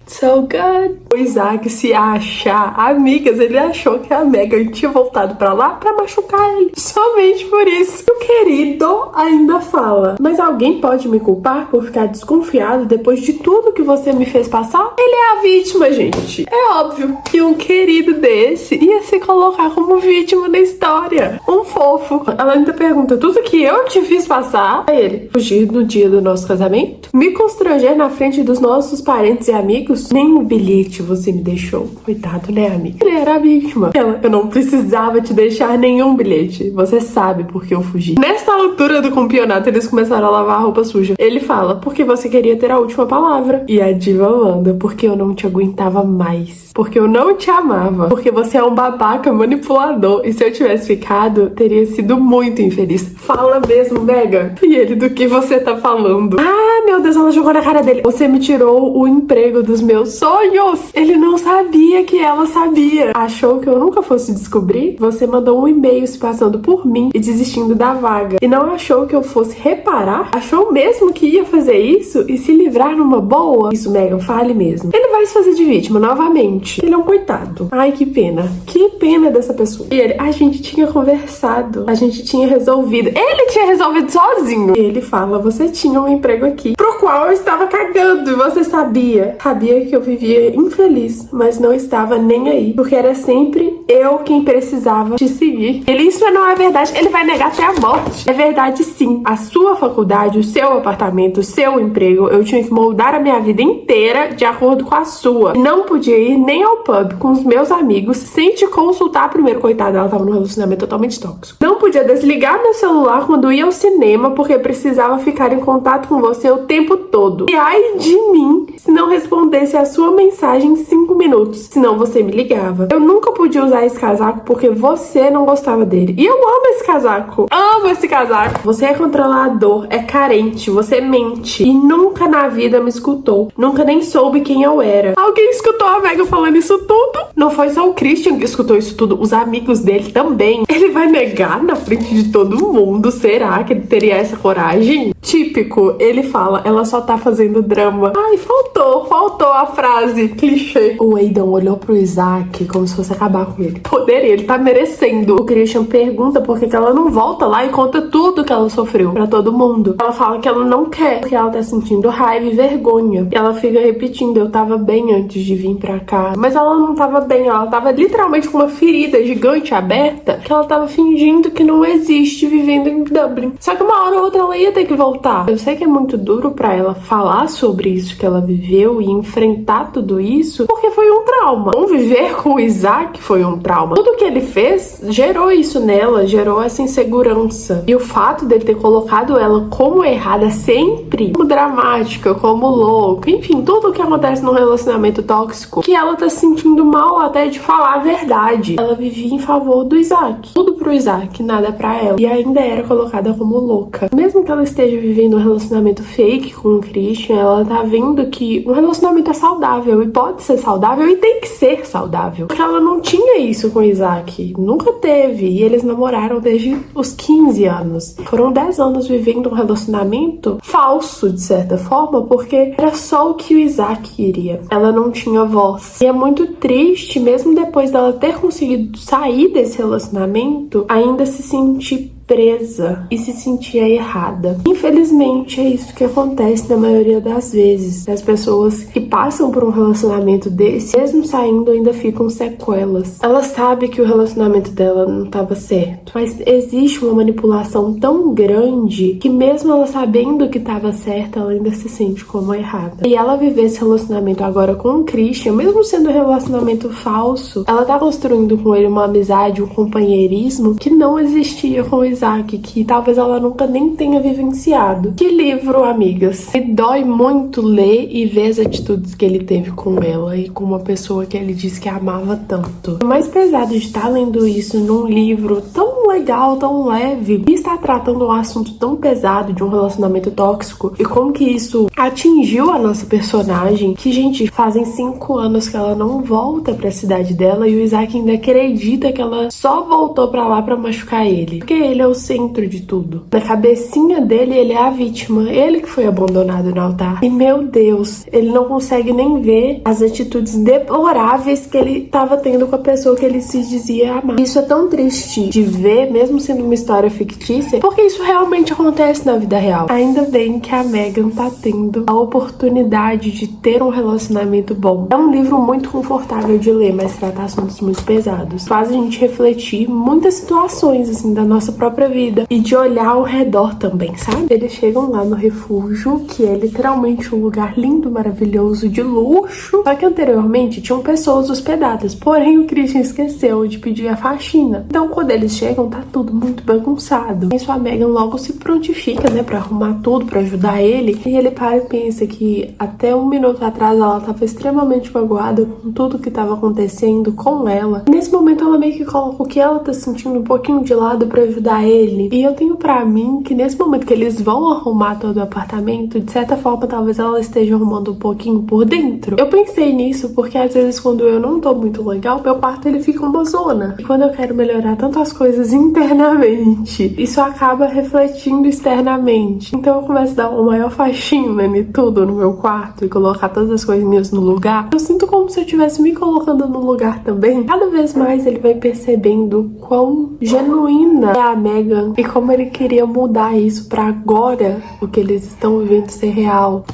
So good. O Isaac se acha amigas, ele achou que a Megan tinha voltado pra lá pra machucar ele. Somente por isso. O querido ainda fala, mas alguém pode me culpar por ficar desconfiado depois de tudo que você me fez passar? Ele é a vítima, gente. É óbvio que um querido desse ia se colocar como vítima na história. Um fofo. Ela ainda pergunta, tudo que eu te fiz passar? Aí ele, fugir no dia do nosso casamento? Me constranger na frente dos nossos parentes e amigos? Nem um bilhete você me deixou. Coitado, né, amiga? Ele era a vítima. Ela, eu não precisava te deixar nenhum bilhete. Você sabe por que eu fugi. Nessa altura do campeonato, eles começaram a lavar a roupa suja. Ele fala, porque você queria ter a última palavra. E a diva manda, porque eu não te aguentava mais. Porque eu não te amava. Porque você é um babaca manipulador. E se eu tivesse ficado, teria sido muito infeliz. Fala mesmo, Megan. E ele, do que você tá falando? Ah, meu Deus, ela jogou na cara dele. Você me tirou o emprego dos meus sonhos. Ele não sabia que ela sabia. Achou que eu nunca fosse descobrir? Você mandou um e-mail se passando por mim e desistindo da vaga. E não achou que eu fosse reparar? Achou mesmo que ia fazer isso e se livrar numa boa? Isso, Megan, fale mesmo. Ele vai se fazer de vítima novamente. Ele é um coitado. Ai, que pena. Que pena dessa pessoa. E ele, a gente tinha conversado. A gente tinha resolvido. Ele tinha resolvido sozinho. E ele fala, você tinha um emprego aqui pro qual eu estava cagando. E você sabia. Sabia que eu vivia infeliz, mas não estava nem aí. Porque era sempre eu quem precisava te seguir. Ele, isso não é verdade. Ele vai negar até a morte. É verdade, sim. A sua faculdade, o seu apartamento, o seu emprego, eu tinha que moldar a minha vida inteira de acordo com a sua. Não podia ir nem ao pub com os meus amigos sem te consultar primeiro. Coitada, ela tava num relacionamento totalmente tóxico. Não podia desligar meu celular quando ia ao cinema porque precisava ficar em contato com você o tempo todo. E ai de mim se não respondesse a sua mensagem em 5 minutos. Senão você me ligava. Eu nunca podia usar esse casaco porque você não gostava dele. E eu amo esse casaco. Amo esse casaco. Você é controlador, é carente, você mente. E nunca na vida me escutou. Nunca nem soube quem eu era. Alguém escutou a Megan falando isso tudo? Não foi só o Christian que escutou isso tudo. Os amigos dele também. Ele vai negar na frente de todo mundo? Será que ele teria essa coragem? Típico, ele fala, ela só tá fazendo drama. Ai, faltou a frase clichê. O Aidan olhou pro Isaac como se fosse acabar com ele. Poderia, ele tá merecendo. O Christian pergunta por que ela não volta lá e conta tudo que ela sofreu pra todo mundo. Ela fala que ela não quer, porque ela tá sentindo raiva e vergonha. E ela fica repetindo, eu tava bem antes de vir pra cá. Mas ela não tava bem, ela tava literalmente com uma ferida gigante aberta, que ela tava fingindo que não existe vivendo em Dublin. Só que uma hora ou outra ela ia ter que voltar. Eu sei que é muito duro pra ela falar sobre isso que ela viveu e enfrentar tudo isso, porque foi um trauma. Conviver com o Isaac foi um trauma. Tudo que ele fez gerou isso nela, gerou essa insegurança. E o fato dele ter colocado ela como errada sempre, como dramática, como louca, enfim, tudo que acontece num relacionamento tóxico, que ela tá se sentindo mal até de falar a verdade. Ela vivia em favor do Isaac. Tudo pro Isaac, nada pra ela. E ainda era colocada como louca. Mesmo que ela esteja vivendo um relacionamento fake com o Christian, ela tá vendo que um relacionamento é saudável e pode ser saudável e tem que ser saudável. Porque ela não tinha isso com o Isaac. Nunca teve. E eles namoraram desde os 15 anos. Foram 10 anos vivendo um relacionamento falso, de certa forma, porque era só o que o Isaac queria. Ela não tinha voz. E é muito triste, mesmo depois dela ter conseguido sair desse relacionamento, ainda se sentir presa e se sentia errada. Infelizmente, é isso que acontece na maioria das vezes. As pessoas que passam por um relacionamento desse, mesmo saindo, ainda ficam sequelas. Ela sabe que o relacionamento dela não estava certo, mas existe uma manipulação tão grande que mesmo ela sabendo que estava certa, ela ainda se sente como errada. E ela viver esse relacionamento agora com o Christian, mesmo sendo um relacionamento falso, ela tá construindo com ele uma amizade, um companheirismo que não existia com o Isaac, que talvez ela nunca nem tenha vivenciado. Que livro, amigas. Me dói muito ler e ver as atitudes que ele teve com ela e com uma pessoa que ele disse que amava tanto. O mais pesado de estar lendo isso num livro tão legal, tão leve, e estar tratando um assunto tão pesado de um relacionamento tóxico e como que isso atingiu a nossa personagem, que, gente, fazem 5 anos que ela não volta pra cidade dela e o Isaac ainda acredita que ela só voltou pra lá pra machucar ele. Porque ele é o centro de tudo. Na cabecinha dele, ele é a vítima. Ele que foi abandonado no altar. E, meu Deus, ele não consegue nem ver as atitudes deploráveis que ele tava tendo com a pessoa que ele se dizia amar. Isso é tão triste de ver, mesmo sendo uma história fictícia, porque isso realmente acontece na vida real. Ainda bem que a Megan tá tendo a oportunidade de ter um relacionamento bom. É um livro muito confortável de ler, mas trata assuntos muito pesados. Faz a gente refletir muitas situações, assim, da nossa própria vida e de olhar ao redor também, sabe? Eles chegam lá no refúgio, que é literalmente um lugar lindo, maravilhoso, de luxo. Só que anteriormente tinham pessoas hospedadas, porém o Christian esqueceu de pedir a faxina. Então quando eles chegam, tá tudo muito bagunçado. E sua Megan logo se prontifica, né, pra arrumar tudo, pra ajudar ele. E ele para e pensa que até um minuto atrás ela tava extremamente magoada com tudo que tava acontecendo com ela. Nesse momento ela meio que coloca o que ela tá sentindo um pouquinho de lado pra ajudar ele. E eu tenho pra mim que nesse momento que eles vão arrumar todo o apartamento, de certa forma talvez ela esteja arrumando um pouquinho por dentro. Eu pensei nisso porque às vezes quando eu não tô muito legal, meu quarto ele fica uma zona. E quando eu quero melhorar tanto as coisas internamente, isso acaba refletindo externamente. Então eu começo a dar uma maior faxina em tudo no meu quarto e colocar todas as coisinhas no lugar. Eu sinto como se eu estivesse me colocando no lugar também. Cada vez mais ele vai percebendo quão genuína é a Megan e como ele queria mudar isso pra agora o que eles estão vivendo ser real.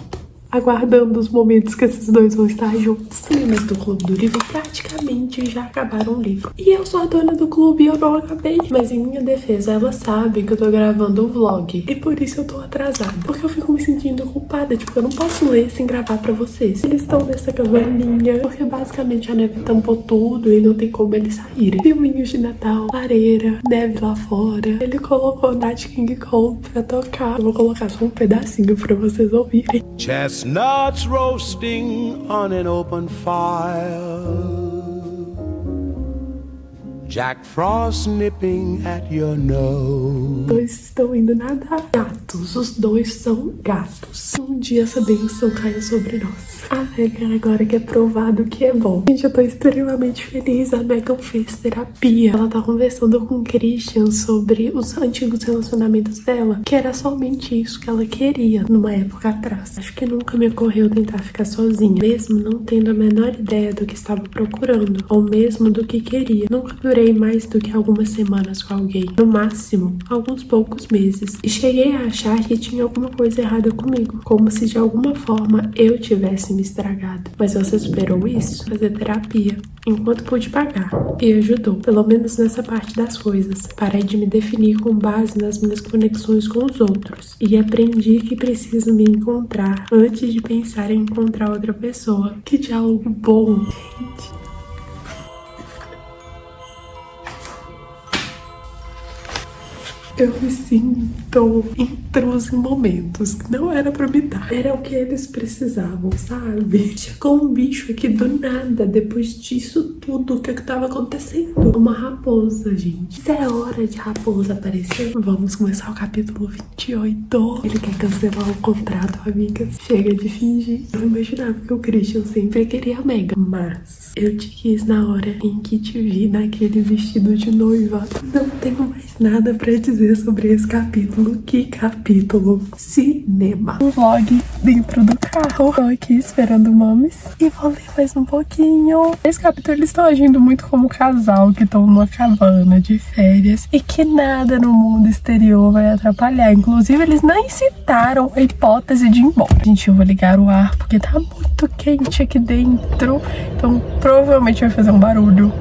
Aguardando os momentos que esses dois vão estar juntos. Os meninos do Clube do Livro praticamente já acabaram o livro. E eu sou a dona do clube e eu não acabei. Mas em minha defesa, elas sabem que eu tô gravando um vlog. E por isso eu tô atrasada. Porque eu fico me sentindo culpada. Tipo, eu não posso ler sem gravar pra vocês. Eles estão nessa cabaninha. Porque basicamente a neve tampou tudo e não tem como eles saírem. Filminhos de Natal, lareira, neve lá fora. Ele colocou Nat King Cole pra tocar. Eu vou colocar só um pedacinho pra vocês ouvirem. Chestnuts roasting on an open fire, Jack Frost nipping at your nose. Os dois estão indo nadar. Gatos, os dois são gatos. Um dia essa bênção caiu sobre nós. A Megan agora quer provar do que é bom. Gente, eu tô extremamente feliz. A Megan fez terapia. Ela tá conversando com o Christian sobre os antigos relacionamentos dela, que era somente isso que ela queria numa época atrás. Acho que nunca me ocorreu tentar ficar sozinha, mesmo não tendo a menor ideia do que estava procurando, ou mesmo do que queria. Nunca durei mais do que algumas semanas com alguém, no máximo alguns poucos meses, e cheguei a achar que tinha alguma coisa errada comigo, como se de alguma forma eu tivesse me estragado. Mas você superou isso? Fazer terapia enquanto pude pagar, e ajudou, pelo menos nessa parte das coisas. Parei de me definir com base nas minhas conexões com os outros, e aprendi que preciso me encontrar antes de pensar em encontrar outra pessoa. Que diálogo bom, gente. Eu me sinto intruso em momentos que não era pra me dar. Era o que eles precisavam, sabe? Chegou um bicho aqui do nada, depois disso tudo, o que tava acontecendo? Uma raposa, gente. Se é hora de raposa aparecer, vamos começar o capítulo 28. Ele quer cancelar o contrato, amigas. Chega de fingir. Eu imaginava que o Christian sempre queria a Megan, mas eu te quis na hora em que te vi naquele vestido de noiva. Não tenho mais nada pra dizer sobre esse capítulo. Que capítulo? Cinema. Um vlog dentro do carro. Tô aqui esperando o Mames e vou ler mais um pouquinho. Esse capítulo eles estão agindo muito como casal que estão numa cabana de férias e que nada no mundo exterior vai atrapalhar. Inclusive eles nem citaram a hipótese de ir embora. Gente, eu vou ligar o ar porque tá muito quente aqui dentro, então provavelmente vai fazer um barulho.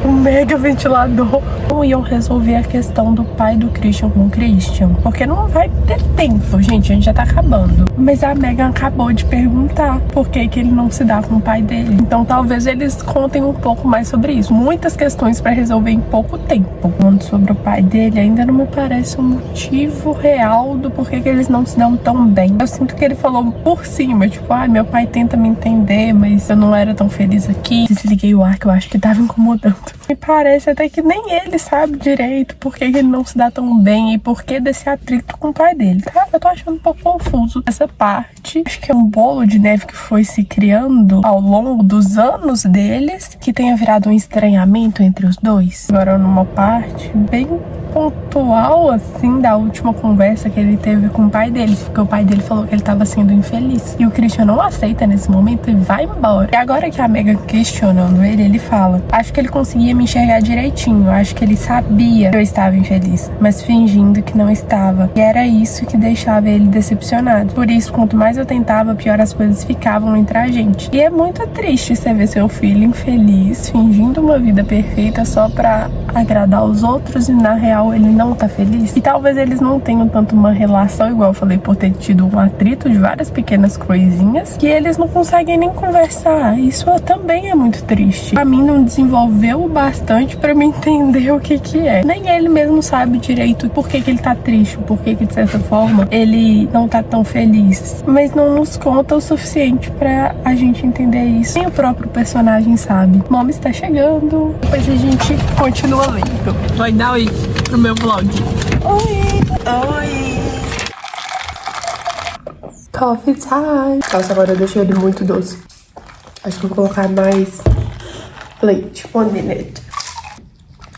Um mega ventilador. Não iam resolver a questão do pai do Christian com o Christian, porque não vai ter tempo, gente, a gente já tá acabando. Mas a Megan acabou de perguntar por que que ele não se dá com o pai dele. Então talvez eles contem um pouco mais sobre isso. Muitas questões pra resolver em pouco tempo. Falando sobre o pai dele, ainda não me parece um motivo real do porquê que eles não se dão tão bem. Eu sinto que ele falou por cima, tipo, meu pai tenta me entender, mas eu não era tão feliz aqui. Desliguei o ar que eu acho que tava incomodando. Me parece até que nem ele sabe direito por que ele não se dá tão bem e por que desse atrito com o pai dele, tá? Eu tô achando um pouco confuso essa parte. Acho que é um bolo de neve que foi se criando ao longo dos anos deles, que tenha virado um estranhamento entre os dois. Agora numa parte bem pontual, assim, da última conversa que ele teve com o pai dele, porque o pai dele falou que ele tava sendo infeliz. E o Christian não aceita nesse momento e vai embora. E agora que a Megan questionando ele, ele fala: acho que ele conseguia me enxergar direitinho, acho que ele sabia que eu estava infeliz, mas fingindo que não estava. E era isso que deixava ele decepcionado. Por isso, quanto mais eu tentava, pior as coisas ficavam entre a gente. E é muito triste você ver seu filho infeliz, fingindo uma vida perfeita só pra agradar os outros e na real ele não tá feliz. E talvez eles não tenham tanto uma relação, igual eu falei, por ter tido um atrito de várias pequenas coisinhas, que eles não conseguem nem conversar. Isso também é muito triste. Pra mim não desenvolveu o bastante pra me entender o que é. Nem ele mesmo sabe direito por que ele tá triste, por que de certa forma ele não tá tão feliz. Mas não nos conta o suficiente pra a gente entender isso. Nem o próprio personagem sabe. Mom está chegando. Depois a gente continua lendo. Vai dar oi pro meu vlog. Oi! Oi! Coffee time! Nossa, agora eu deixei ele muito doce. Acho que vou colocar mais leite. 1 minute.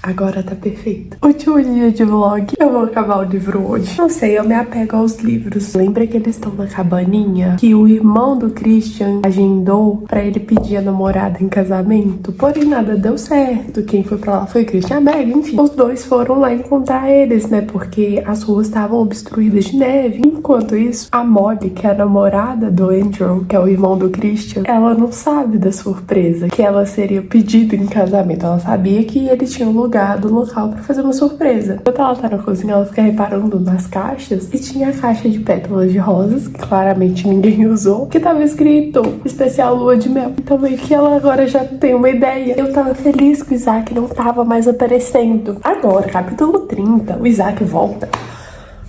Agora tá perfeito. Último dia de vlog. Eu vou acabar o livro hoje. Não sei, eu me apego aos livros. Lembra que eles estão na cabaninha? Que o irmão do Christian agendou pra ele pedir a namorada em casamento? Porém, nada deu certo. Quem foi pra lá foi o Christian e a Megan. Enfim, os dois foram lá encontrar eles, né? Porque as ruas estavam obstruídas de neve. Enquanto isso, a Molly, que é a namorada do Andrew, que é o irmão do Christian, ela não sabe da surpresa. Que ela seria pedida em casamento. Ela sabia que ele tinha um lugar do local pra fazer uma surpresa. Enquanto ela tá na cozinha, ela fica reparando nas caixas e tinha a caixa de pétalas de rosas, que claramente ninguém usou, que tava escrito especial lua de mel. Então meio que ela agora já tem uma ideia. Eu tava feliz que o Isaac não tava mais aparecendo. Agora, capítulo 30, o Isaac volta.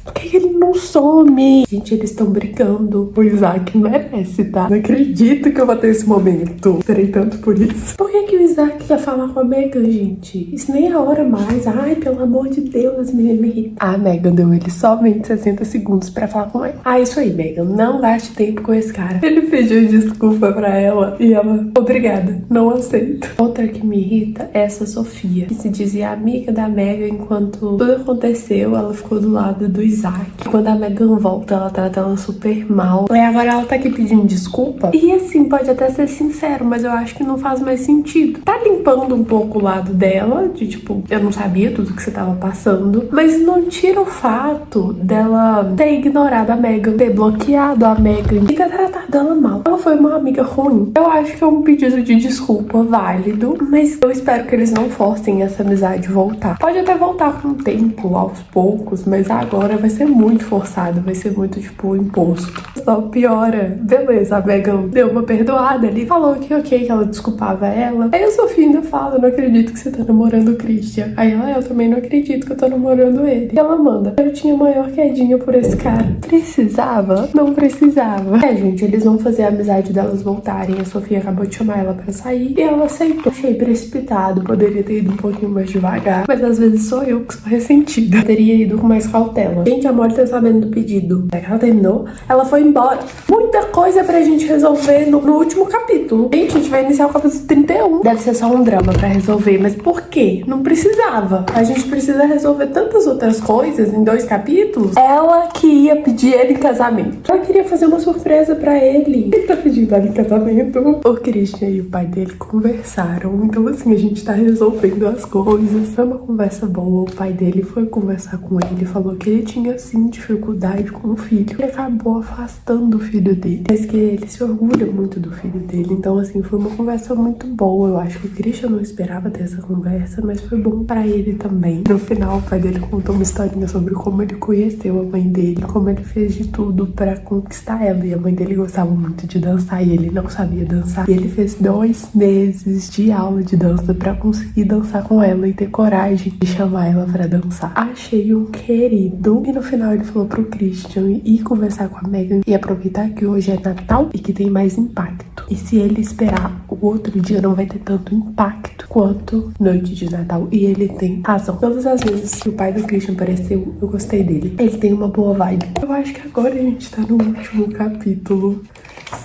Por que ele não some? Gente, eles estão brigando. O Isaac merece, tá? Não acredito que eu vou ter esse momento. Esperei tanto por isso. Por que o Isaac quer falar com a Megan, gente? Isso nem é a hora mais. Ai, pelo amor de Deus, me irrita. A Megan deu ele somente 60 segundos pra falar com ele. Ah, isso aí, Megan. Não gaste tempo com esse cara. Ele pediu desculpa pra ela e ela, obrigada, não aceito. Outra que me irrita é essa Sofia, que se dizia amiga da Megan enquanto tudo aconteceu. Ela ficou do lado do Isaac. Quando a Megan volta, ela trata ela super mal. E agora ela tá aqui pedindo desculpa. E assim, pode até ser sincero, mas eu acho que não faz mais sentido. Tá limpando um pouco o lado dela, de tipo, eu não sabia tudo que você tava passando. Mas não tira o fato dela ter ignorado a Megan, ter bloqueado a Megan e ter tratado ela mal. Ela foi uma amiga ruim. Eu acho que é um pedido de desculpa válido, mas eu espero que eles não forcem essa amizade voltar. Pode até voltar com o tempo, aos poucos, mas agora vai ser muito forçado, vai ser muito, tipo, imposto. Só piora. Beleza, a Megan deu uma perdoada ali, falou que ok, que ela desculpava ela. Aí a Sofia ainda fala, não acredito que você tá namorando o Christian. Aí ela, eu também não acredito que eu tô namorando ele. E ela manda, eu tinha maior quedinha por esse cara. Precisava? Não precisava. É, gente, eles vão fazer a amizade delas voltarem. A Sofia acabou de chamar ela pra sair e ela aceitou. Achei precipitado, poderia ter ido um pouquinho mais devagar, mas às vezes sou eu que sou ressentida. Teria ido com mais cautela. Gente, a Molly tá sabendo do pedido. Ela terminou, ela foi embora. Muita coisa pra gente resolver no último capítulo. Gente, a gente vai iniciar o capítulo 31. Deve ser só um drama pra resolver, mas por quê? Não precisava. A gente precisa resolver tantas outras coisas em 2 capítulos. Ela que ia pedir ele em casamento. Ela queria fazer uma surpresa pra ele. Ele tá pedindo ela em casamento. O Christian e o pai dele conversaram. Então, assim, a gente tá resolvendo as coisas. Foi uma conversa boa. O pai dele foi conversar com ele, falou que ele tinha, sim, dificuldade com o filho. Ele acabou afastando o filho dele. Mas que ele se orgulha muito do filho dele. Então, assim, foi uma conversa muito boa. Eu acho que o Christian não esperava ter essa conversa, mas foi bom pra ele também. No final, o pai dele contou uma historinha sobre como ele conheceu a mãe dele, como ele fez de tudo pra conquistar ela. E a mãe dele gostava muito de dançar e ele não sabia dançar. E ele fez 2 meses de aula de dança pra conseguir dançar com ela e ter coragem de chamar ela pra dançar. Achei um querido. E no final ele falou pro Christian ir conversar com a Megan e aproveitar que hoje é Natal e que tem mais impacto. E se ele esperar o outro dia, não vai ter tanto impacto quanto noite de Natal. E ele tem razão. Todas as vezes que o pai do Christian apareceu, eu gostei dele. Ele tem uma boa vibe. Eu acho que agora a gente tá no último capítulo.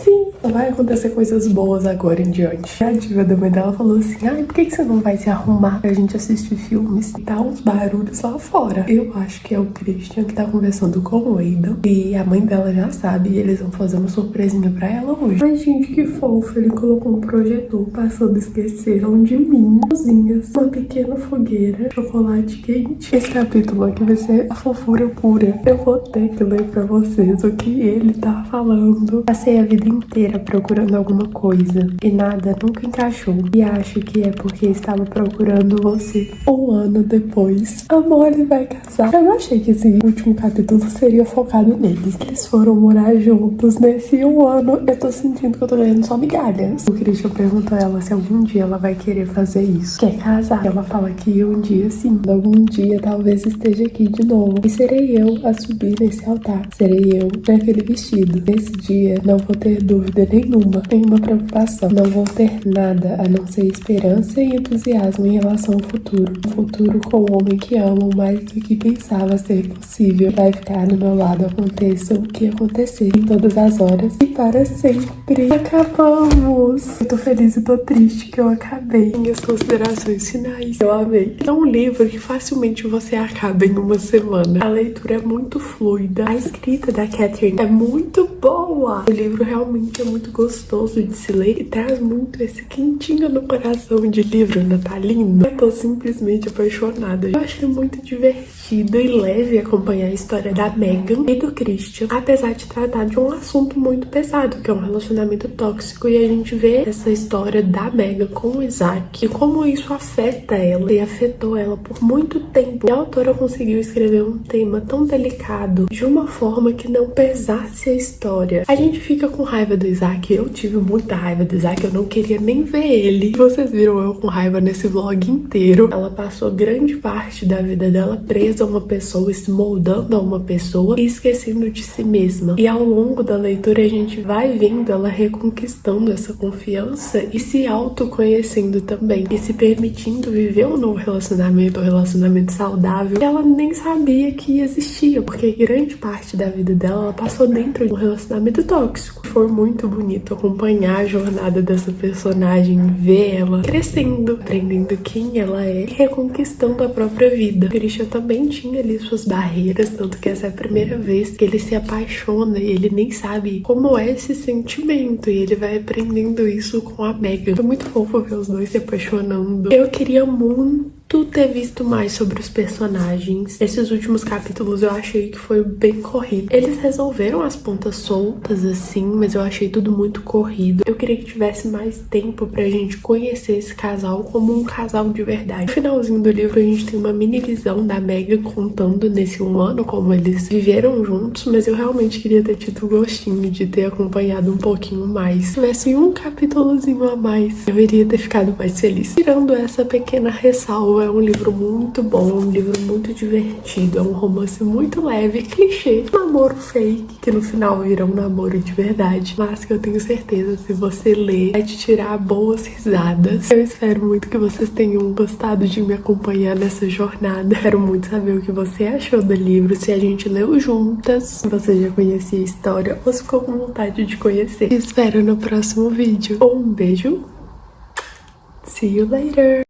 Sim, vai acontecer coisas boas agora em diante. A diva da mãe dela falou assim, ai, por que você não vai se arrumar pra gente assistir filmes? E tá uns barulhos lá fora. Eu acho que é o Christian que tá conversando com o Aidan. E a mãe dela já sabe, e eles vão fazer uma surpresinha pra ela hoje. Mas, gente, que fofo. Ele colocou um projetor passando, esqueceram de mim. Cozinhas, uma pequena fogueira, chocolate quente. Esse capítulo aqui vai ser a fofura pura. Eu vou ter que ler pra vocês o que ele tá falando. Passei a vida inteira procurando alguma coisa e nada nunca encaixou. E acho que é porque estava procurando você. Um ano depois, a Molly vai casar. Eu não achei que esse último capítulo seria focado neles. Eles foram morar juntos nesse um ano. Eu tô sentindo que eu tô ganhando só migalhas. O Christian perguntou a ela se algum dia ela vai querer fazer isso. Quer casar? Ela fala que um dia sim. Algum dia talvez esteja aqui de novo. E serei eu a subir nesse altar. Serei eu naquele vestido. Nesse dia não vou ter dúvida nenhuma preocupação. Não vou ter nada a não ser esperança e entusiasmo em relação ao futuro. Um futuro com o homem que amo mais do que pensava ser possível. Vai ficar do meu lado, aconteça o que acontecer, em todas as horas e para sempre. Acabamos! Eu tô feliz e tô triste que eu acabei. Minhas considerações finais. Eu amei. É um livro que facilmente você acaba em uma semana. A leitura é muito fluida. A escrita da Catherine é muito boa. O livro realmente é muito gostoso de se ler e traz muito esse quentinho no coração de livro natalino. Eu tô simplesmente apaixonada. Eu achei muito divertido e leve acompanhar a história da Megan e do Christian, apesar de tratar de um assunto muito pesado, que é um relacionamento tóxico, e a gente vê essa história da Megan com o Isaac e como isso afeta ela e afetou ela por muito tempo. E a autora conseguiu escrever um tema tão delicado de uma forma que não pesasse a história. A gente fica com raiva do Isaac. Eu tive muita raiva do Isaac, eu não queria nem ver ele. Vocês viram eu com raiva nesse vlog inteiro. Ela passou grande parte da vida dela presa a uma pessoa, se moldando a uma pessoa e esquecendo de si mesma. E ao longo da leitura a gente vai vendo ela reconquistando essa confiança e se autoconhecendo também. E se permitindo viver um novo relacionamento, um relacionamento saudável, que ela nem sabia que existia, porque grande parte da vida dela ela passou dentro de um relacionamento tóxico. Foi muito bonito acompanhar a jornada dessa personagem, ver ela crescendo, aprendendo quem ela é e reconquistando a própria vida. O Christian também tinha ali suas barreiras, tanto que essa é a primeira vez que ele se apaixona e ele nem sabe como é esse sentimento, e ele vai aprendendo isso com a Megan. Foi muito fofo ver os dois se apaixonando. Eu queria muito ter visto mais sobre os personagens. Esses últimos capítulos eu achei que foi bem corrido. Eles resolveram as pontas soltas assim, mas eu achei tudo muito corrido. Eu queria que tivesse mais tempo pra gente conhecer esse casal como um casal de verdade. No finalzinho do livro a gente tem uma mini visão da Megan contando nesse um ano como eles viveram juntos, mas eu realmente queria ter tido o gostinho de ter acompanhado um pouquinho mais. Se tivesse um capítulozinho a mais, eu iria ter ficado mais feliz. Tirando essa pequena ressalva, é um livro muito bom, um livro muito divertido, é um romance muito leve, clichê, namoro fake, que no final vira um namoro de verdade, mas que eu tenho certeza, se você ler, vai te tirar boas risadas. Eu espero muito que vocês tenham gostado de me acompanhar nessa jornada. Quero muito saber o que você achou do livro, se a gente leu juntas, se você já conhecia a história ou se ficou com vontade de conhecer. Te espero no próximo vídeo. Um beijo, see you later!